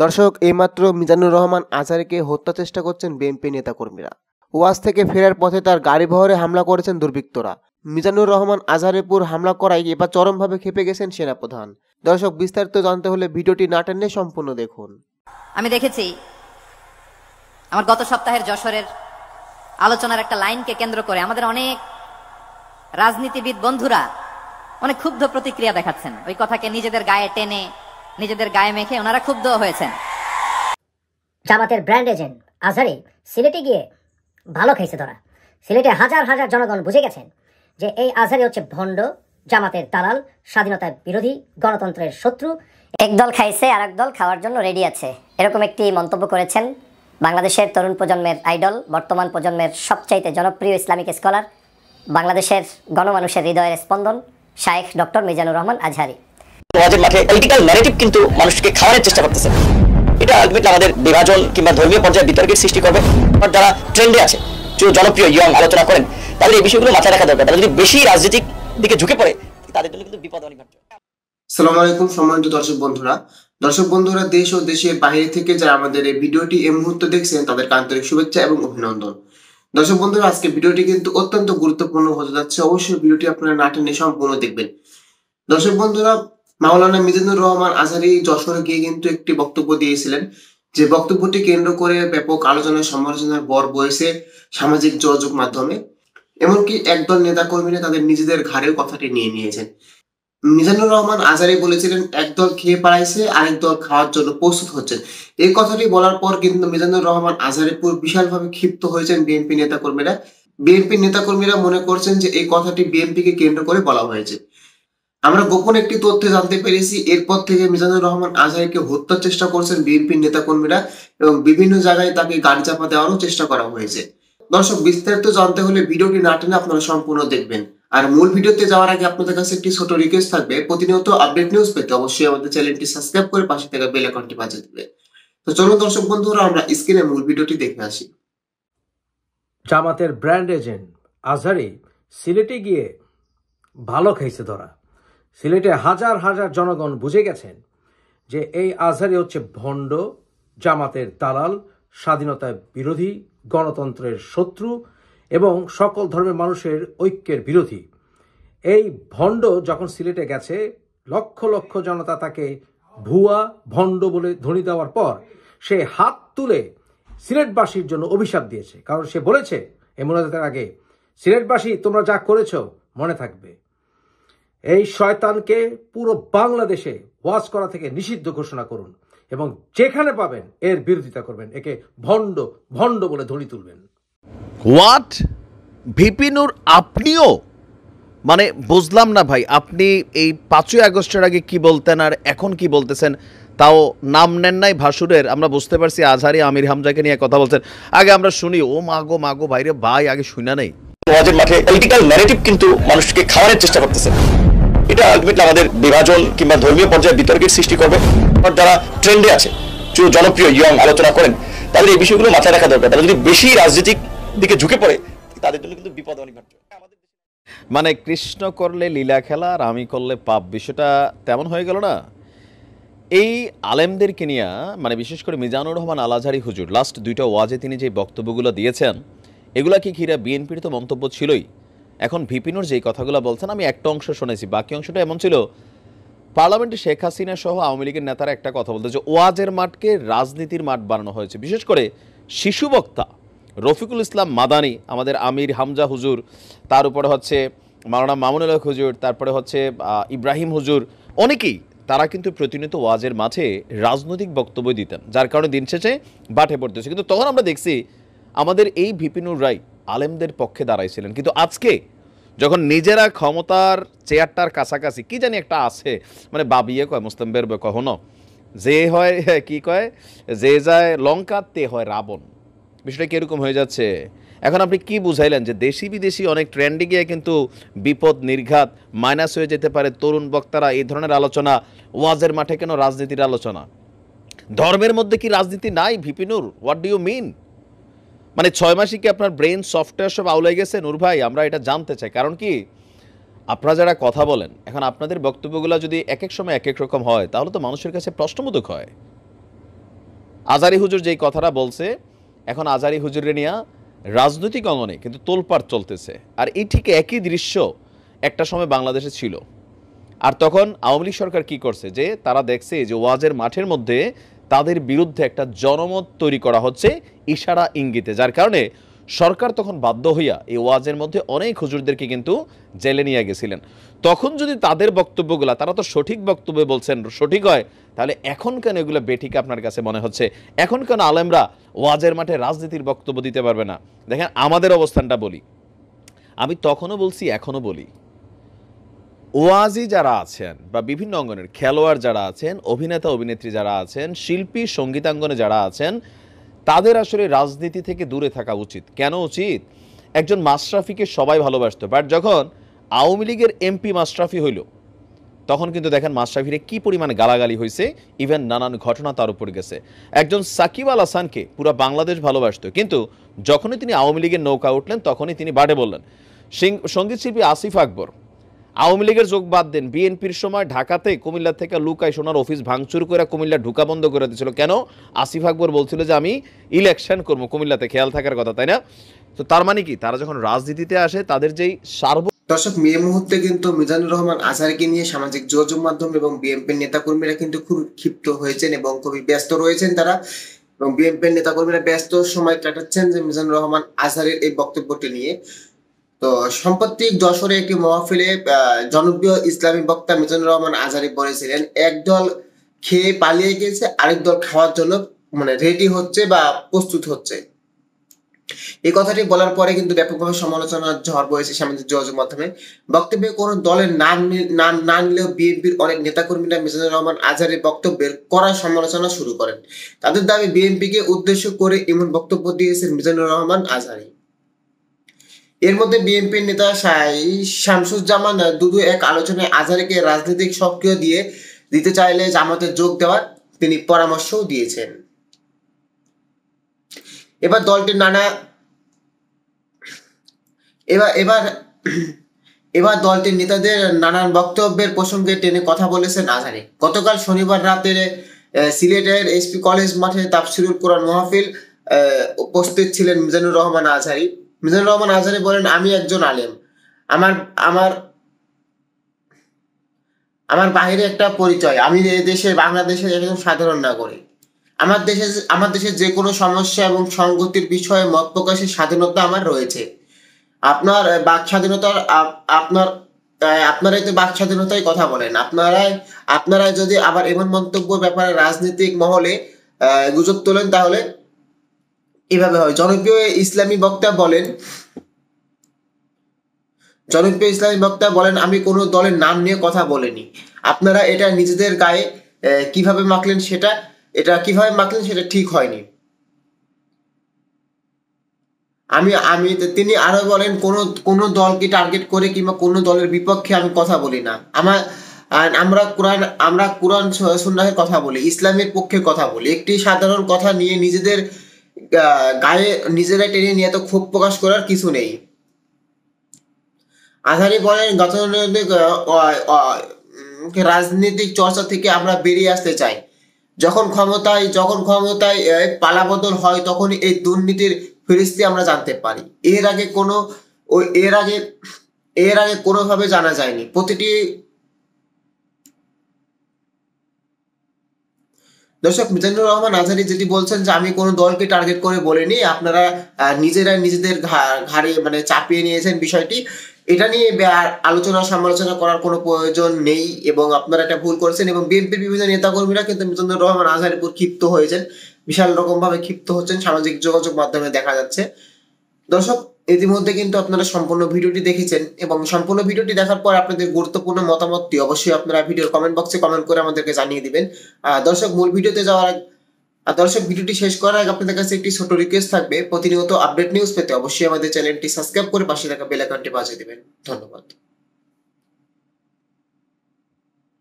দর্শক, এইমাত্র মিজানুর রহমান আজহারীকে হত্যা চেষ্টা করছেন বিএনপি নেতাকর্মীরা। ওয়াজ থেকে ফেরার পথে তার গাড়িবহরে হামলা করেছেন দুর্বৃত্তরা। মিজানুর রহমান আজহারের উপর হামলা করায় এবার চরমভাবে ক্ষেপে গেছেন সেনাপ্রধান। দর্শক, বিস্তারিত জানতে হলে ভিডিওটি না টেনে সম্পূর্ণ দেখুন। আমি দেখেছি আমার গত সপ্তাহের যশোরের আলোচনার একটা লাইনকে কেন্দ্র করে আমাদের অনেক রাজনীতিবিদ বন্ধুরা অনেক ক্ষুব্ধ প্রতিক্রিয়া দেখাচ্ছেন। ওই কথাকে নিজেদের গায়ে টেনে, নিজেদের গায়ে মেখে ওনারা ক্ষুব্ধ হয়েছেন। জামাতের ব্র্যান্ড এজেন্ট আজহারী সিলেটে গিয়ে ভালো খাইছে ধরা। সিলেটে হাজার হাজার জনগণ বুঝে গেছেন যে এই আজহারী হচ্ছে ভণ্ড, জামাতের দালাল, স্বাধীনতার বিরোধী, গণতন্ত্রের শত্রু। একদল খাইছে আর একদল খাওয়ার জন্য রেডি আছে, এরকম একটি মন্তব্য করেছেন বাংলাদেশের তরুণ প্রজন্মের আইডল, বর্তমান প্রজন্মের সবচাইতে জনপ্রিয় ইসলামিক স্কলার, বাংলাদেশের গণমানুষের হৃদয়ের স্পন্দন শায়েখ ডক্টর মিজানুর রহমান আজহারী। ওয়াজের মাঠে পলিটিক্যাল ন্যারেটিভ কিন্তু মানুষকে খাওয়ানোর চেষ্টা করতেছে। এটা আলটিমেটলি আমাদের বিভাজন কিংবা ধর্মীয় পর্যায়ে বিতর্কের সৃষ্টি করবে। যারা ট্রেন্ডে আছে, জনপ্রিয় ইয়ং আলোচনা করেন, তাদের এই বিষয়গুলো মাথায় রাখা দরকার। তারা যদি বেশি রাজনৈতিক দিকে ঝুঁকে পড়ে, তাদের জন্য কিন্তু বিপদ অনিবার্য। আসসালামু আলাইকুম সম্মানিত দর্শক বন্ধুরা, দেশ ও দেশের বাইরে থেকে যারা আমাদের এই ভিডিওটি এই মুহূর্তে দেখছেন তাদেরকে আন্তরিক শুভেচ্ছা এবং অভিনন্দন। দর্শক বন্ধুরা, আজকে ভিডিওটি কিন্তু অত্যন্ত গুরুত্বপূর্ণ হতে যাচ্ছে। অবশ্যই ভিডিওটি আপনারা না টেনে সম্পূর্ণ দেখবেন। দর্শক বন্ধুরা, মাওলানা মিজানুর রহমান আজহারী যশোরে গিয়ে কিন্তু একটি বক্তব্য দিয়েছিলেন, যে বক্তব্যটি কেন্দ্র করে ব্যাপক আলোচনা সমালোচনার বর বয়েছে সামাজিক যোগাযোগ মাধ্যমে। এমনকি একদল নেতাকর্মীরা তাদের নিজেদের ঘাড়েও কথাটি নিয়ে নিয়েছেন। মিজানুর রহমান আজহারী বলেছিলেন, একদল খেয়ে পালাইছে, আরেক দল খাওয়ার জন্য প্রস্তুত হচ্ছেন। এই কথাটি বলার পর কিন্তু মিজানুর রহমান আজহারীর পুর বিশালভাবে ক্ষিপ্ত হয়েছেন বিএনপি নেতাকর্মীরা মনে করছেন যে এই কথাটি বিএনপিকে কেন্দ্র করে বলা হয়েছে। আমরা গোপন একটি তথ্য জানতে পেরেছি, এরপর থেকে মিজানুর রহমান আজহারীকে হত্যার চেষ্টা করছেন বিএনপি নেতাকর্মীরা এবং বিভিন্ন জায়গায় তাকে গাড়ি চাপা দেওয়ারও চেষ্টা করা হয়েছে। দর্শক, বিস্তারিত জানতে হলে ভিডিওটি না টেনে আপনারা সম্পূর্ণ দেখবেন। আর মূল ভিডিওতে যাওয়ার আগে আপনাদের কাছে একটি ছোট রিকোয়েস্ট থাকবে, প্রতিনিয়ত আপডেট নিউজ পেতে অবশ্যই আমাদের চ্যানেলটি সাবস্ক্রাইব করে পাশে থাকা বেল আইকনটি বাজিয়ে দিবে। তো চলুন দর্শক বন্ধুরা, আমরা স্ক্রিনে মূল ভিডিওটি দেখে আসি। জামাতের ব্র্যান্ড এজেন্ট আজহারী সিলেটে গিয়ে ভালো খাইছে ধরা। সিলেটে হাজার হাজার জনগণ বুঝে গেছেন যে এই আজহারী হচ্ছে ভণ্ড, জামাতের দালাল, স্বাধীনতার বিরোধী, গণতন্ত্রের শত্রু এবং সকল ধর্মের মানুষের ঐক্যের বিরোধী। এই ভণ্ড যখন সিলেটে গেছে, লক্ষ লক্ষ জনতা তাকে ভুয়া ভণ্ড বলে ধ্বনি দেওয়ার পর সে হাত তুলে সিলেটবাসীর জন্য অভিশাপ দিয়েছে। কারণ সে বলেছে এই মোনাজাতের আগে, সিলেটবাসী তোমরা যা করেছ মনে থাকবে। এই শয়তানকে পুরো বাংলাদেশে ওয়াজ করা থেকে নিষিদ্ধ ঘোষণা করুন এবং যেখানে পাবেন এর বিরোধিতা করবেন, একে ভণ্ড ভণ্ড বলে ধ্বনি তুলবেন। হোয়াট? ভিপি নূর আপনিও? মানে বুঝলাম না ভাই, আপনি এই 5ই আগস্টের আগে কি বলতেন আর এখন কি বলতেছেন? তাও নাম নেন নাই ভাসুরের। আমরা বুঝতে পারছি আজহারী আমির হামজাকে নিয়ে কথা বলছেন। আগে আমরা শুনি, ও মাগো ভাইরে ভাই, আগে শুনা নেই। ওয়াজের মাঠে পলিটিক্যাল ন্যারেটিভ কিন্তু মানুষকে খাওয়ানোর চেষ্টা করতেছে। এটা আলটিমেটলি আমাদের বিভাজন কিংবা ধর্মীয় পর্যায়ে বিতর্কের সৃষ্টি করবে। যারা ট্রেন্ডে আছে, জনপ্রিয় ইয়ং আলোচনা করেন, তাদের এই বিষয়গুলো মাথায় রাখা দরকার। তারা যদি বেশি রাজনৈতিক দিকে ঝুঁকে পড়ে, তাদের জন্য কিন্তু বিপদ অনিবার্য। মানে কৃষ্ণ করলে লীলা খেলা আর আমি করলে পাপ, বিষয়টা তেমন হয়ে গেল না? এই আলেমদেরকে নিয়ে, মানে বিশেষ করে মিজানুর রহমান আল আজহারী হুজুর লাস্ট 2টা ওয়াজে তিনি যে বক্তব্যগুলো দিয়েছেন, এগুলা কি ঘিরে বিএনপির তো মন্তব্য ছিলই। এখন ভিপিনুর যেই কথাগুলো বলছেন, আমি একটা অংশ শুনেছি, বাকি অংশটা এমন ছিল, পার্লামেন্টে শেখ হাসিনা সহ আওয়ামী লীগের নেতারা একটা কথা বলতে, যে ওয়াজের মাঠকে রাজনীতির মাঠ বানানো হয়েছে। বিশেষ করে শিশু বক্তা রফিকুল ইসলাম মাদানী, আমাদের আমির হামজা হুজুর, তার উপরে হচ্ছে মাওলানা মামুনুল হক হুজুর, তারপরে হচ্ছে ইব্রাহিম হুজুর, অনেকেই তারা কিন্তু প্রতিনিয়ত ওয়াজের মাঠে রাজনৈতিক বক্তব্য দিতেন, যার কারণে দিন শেষে বাটে পড়তেছে। কিন্তু তখন আমরা দেখছি আমাদের এই ভিপিনুর রায় আলেমদের পক্ষে দাঁড়াইছিলেন। কিন্তু আজকে যখন নিজেরা ক্ষমতার চেয়ারটার কাছাকাছি, কি জানি একটা আছে, মানে বাবিয়ে কয় মুসলিম বের কখনো, যে হয় কি কয়, যে যায় লঙ্কা তে হয় রাবণ। বিষয়টা কিরকম হয়ে যাচ্ছে? এখন আপনি কি বুঝাইলেন যে দেশি বিদেশি অনেক ট্রেন্ডে গিয়ে কিন্তু বিপদ নির্ঘাত মাইনাস হয়ে যেতে পারে তরুণ বক্তারা এই ধরনের আলোচনা? ওয়াজের মাঠে কেন রাজনীতির আলোচনা? ধর্মের মধ্যে কি রাজনীতি নাই ভিপিনুর? What do you mean? মানে 6 মাসে কি আপনার ব্রেন সফটওয়্যার সব আউলাই গেছে? নূর ভাই, আমরা এটা জানতে চাই। কারণ কি, আপনারা যারা কথা বলেন, এখন আপনাদের বক্তব্যগুলো যদি এক এক সময় এক এক রকম হয়, তাহলে তো মানুষের কাছে প্রশ্নবোধক হয়। আজারি হুজুর যেই কথাটা বলছে, এখন আজারি হুজুরে নিয়ে রাজনৈতিক অঙ্গনে কিন্তু তোলপাড় চলতেছে। আর এই ঠিক একই দৃশ্য একটা সময় বাংলাদেশে ছিল। আর তখন আওয়ামী লীগ সরকার কি করছে, যে তারা দেখছে যে ওয়াজের মাঠের মধ্যে তাদের বিরুদ্ধে একটা জনমত তৈরি করা হচ্ছে ইশারা ইঙ্গিতে, যার কারণে সরকার তখন বাধ্য হইয়া এই ওয়াজের মধ্যে অনেক হুজুরদেরকে কিন্তু জেলে নিয়ে গেছিলেন। তখন যদি তাদের বক্তব্যগুলা, তারা তো সঠিক বক্তব্য বলছেন, সঠিক হয়, তাহলে এখন কেন এগুলো বেঠিক আপনার কাছে মনে হচ্ছে? এখন কেন আলেমরা ওয়াজের মাঠে রাজনীতির বক্তব্য দিতে পারবে না? দেখেন আমাদের অবস্থানটা বলি, আমি তখনও বলছি, এখনও বলি, ওয়াজি যারা আছেন বা বিভিন্ন অঙ্গনের খেলোয়াড় যারা আছেন, অভিনেতা অভিনেত্রী যারা আছেন, শিল্পী সঙ্গীতাঙ্গনে যারা আছেন, তাদের আসলে রাজনীতি থেকে দূরে থাকা উচিত। কেন উচিত? একজন মাশরাফিকে সবাই ভালোবাসতো, বাট যখন আওয়ামী লীগের এমপি মাশরাফি হইল, তখন কিন্তু দেখেন মাশরাফিরে কি পরিমাণে গালাগালি হয়েছে, ইভেন নানান ঘটনা তার উপর গেছে। একজন সাকিব আল হাসানকে পুরো বাংলাদেশ ভালোবাসতো, কিন্তু যখনই তিনি আওয়ামী লীগের নৌকা উঠলেন তখনই তিনি বাড়ে বললেন। সঙ্গীত শিল্পী আসিফ আকবর আওয়ামী লীগের যোগ বাদ দেন, বিএনপির সময় ঢাকাতে কুমিল্লা থেকে লুকাই সোনার অফিস ভাঙচুর করে কুমিল্লা ঢুকা বন্ধ করে দিয়েছিল। কেন? আসিফ আকবর বলছিল যে আমি ইলেকশন করবো কুমিল্লাতে, খেয়াল থাকার কথা, তাই না? তো তার মানে কি, তারা যখন রাজনীতিতে আসে তাদের যেই দর্শক, এই মুহূর্তে কিন্তু মিজানুর রহমান আজহারকে নিয়ে সামাজিক যোগাযোগ মাধ্যম এবং বিএনপির নেতাকর্মীরা কিন্তু খুব ক্ষিপ্ত হয়েছেন এবং খুবই ব্যস্ত রয়েছেন তারা, এবং বিএনপির নেতাকর্মীরা ব্যস্ত সময় কাটাচ্ছেন যে মিজানুর রহমান আজহারের এই বক্তব্যটি নিয়ে। তো সম্প্রতি যশোরে একটি মাহফিলে জনপ্রিয় ইসলামী বক্তা মিজানুর রহমান আজহারি বলেছিলেন, একদল খেয়ে পালিয়ে গেছে, আরেক দল খাওয়ার জন্য রেডি হচ্ছে বা প্রস্তুত হচ্ছে। এই কথাটি বলার পরে কিন্তু ব্যাপকভাবে সমালোচনার ঝড় বয়েছে সামাজিক যোগাযোগ মাধ্যমে। বক্তব্যে কোনো দলের নাম না নিলেও বিএনপির অনেক নেতাকর্মীরা মিজানুর রহমান আজহারের বক্তব্যের কড়া সমালোচনা শুরু করেন। তাদের দাবি, বিএনপিকে উদ্দেশ্য করে এমন বক্তব্য দিয়েছেন মিজানুর রহমান আজহারি। এর মধ্যে বিএনপির নেতা শামসুজ্জামান দুদু এক আলোচনায় আজহারিকে রাজনৈতিক সক্রিয় দিতে চাইলে জামাতে যোগ দেওয়ার তিনি পরামর্শও দিয়েছেন। এবার দলটির দলটির নেতাদের নানান বক্তব্যের প্রসঙ্গে টেনে কথা বলেছেন আজহারি। গতকাল শনিবার রাতে সিলেটের এসপি কলেজ মাঠে তাফসিরুল কোরআন মাহফিল উপস্থিত ছিলেন মিজানুর রহমান আজহারি। মিজানুর রহমান আজহারি বলেন, আমি একজন আলেম, আমার বাহিরে একটা পরিচয়, আমি এই দেশে বাংলাদেশের একজন সাধারণ নাগরিক। আমার দেশে যে কোনো সমস্যা এবং সংগতির বিষয়ে মত প্রকাশের স্বাধীনতা আমার রয়েছে। আপনারাই তো বাক স্বাধীনতায় কথা বলেন। আপনারা যদি আবার এমন মন্তব্য ব্যাপারে রাজনৈতিক মহলে গুজব তোলেন তাহলে এভাবে হয়। জনপ্রিয় ইসলামী বক্তা বলেন, আমি কোনো দলের নাম নিয়ে কথা বলিনি। আপনারা এটা নিজেদের গায়ে কিভাবে মাখলেন সেটা ঠিক হয়নি। তিনি আরো বলেন, কোন দলকে টার্গেট করে কিংবা কোন দলের বিপক্ষে আমি কথা বলি না। আমরা কুরআন সুন্নাহের কথা বলি, ইসলামের পক্ষে কথা বলি। একটি সাধারণ কথা নিয়ে নিজেদের গায়ে নিজেরাই টেনে নিয়ে তো ক্ষোভ প্রকাশ করার কিছু নেই। আজহারি বলেন, রাজনৈতিক চর্চা থেকে আমরা বেরিয়ে আসতে চাই। যখন ক্ষমতায় পালাবদল হয় তখন এই দুর্নীতির ফিরিস্তি আমরা জানতে পারি। এর আগে কোনোভাবে জানা যায়নি। দর্শক, মিজানুর রহমান আজহারি যেটি বলছেন যে আমি কোনো দলকে টার্গেট করে বলিনি, আপনারা নিজেরাই নিজেদের ঘাড়ে চাপিয়ে নিয়েছেন বিষয়টি। এটা নিয়ে আলোচনা সমালোচনা করার কোনো প্রয়োজন নেই এবং আপনারা এটা ভুল করেছেন। এবং বিএনপির বিভিন্ন নেতাকর্মীরা কিন্তু মিজানুর রহমান আজহারির উপর ক্ষিপ্ত হয়েছেন, বিশাল রকম ভাবে ক্ষিপ্ত হচ্ছেন, সামাজিক যোগাযোগ মাধ্যমে দেখা যাচ্ছে। দর্শক, ইতিমধ্যে কিন্তু আপনারা সম্পূর্ণ ভিডিওটি দেখেছেন এবং সম্পূর্ণ ভিডিওটি দেখার পর আপনাদের গুরুত্বপূর্ণ মতামতটি অবশ্যই আপনারা ভিডিওর কমেন্ট বক্সে কমেন্ট করে আমাদেরকে জানিয়ে দিবেন। দর্শক, মূল ভিডিওতে যাওয়ার দর্শক, ভিডিওটি শেষ করার আগে আপনাদের কাছে একটি ছোট রিকোয়েস্ট থাকবে, প্রতিনিয়ত আপডেট নিউজ পেতে অবশ্যই আমাদের চ্যানেলটি সাবস্ক্রাইব করে পাশে থাকা বেল আইকনটি বাজিয়ে দিবেন। ধন্যবাদ।